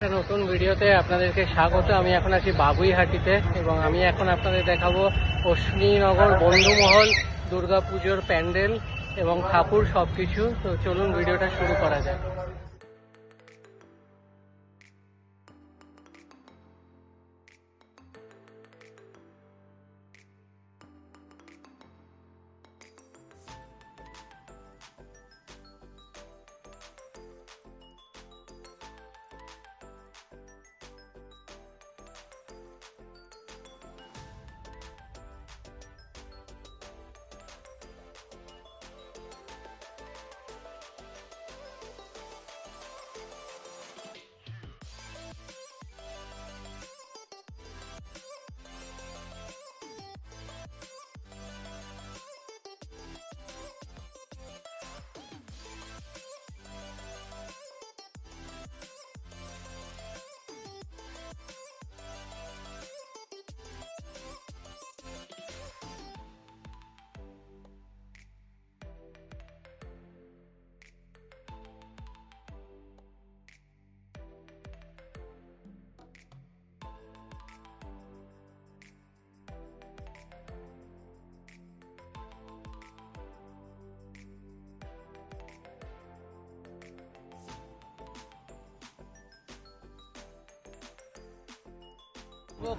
নতুন ভিডিওতে আপনাদেরকে স্বাগত। আমি এখন আছি বাবুইহাটিতে এবং আমি এখন আপনাদের দেখাবো অশ্বিনীনগর বন্ধুমহল দুর্গাপুজোর প্যান্ডেল এবং ঠাকুর সবকিছু। তো চলুন ভিডিওটা শুরু করা যায়।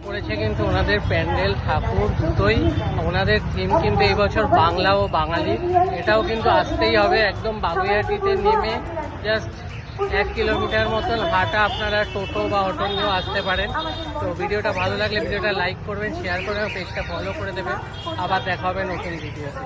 করেছে কিন্তু ওনাদের প্যান্ডেল ঠাকুর দুটোই। ওনাদের থিম কিন্তু এই বছর বাংলা ও বাঙালি। এটাও কিন্তু আসতেই হবে। একদম বাবুইহাটিতে নেমে জাস্ট 1 কিলোমিটার মতন হাঁটা, আপনারা টোটো বা অটো নিয়েও আসতে পারেন। তো ভিডিওটা ভালো লাগলে ভিডিওটা লাইক করবেন, শেয়ার করবেন, পেজটা ফলো করে দেবেন। আবার দেখা হবে নতুন ভিডিওতে।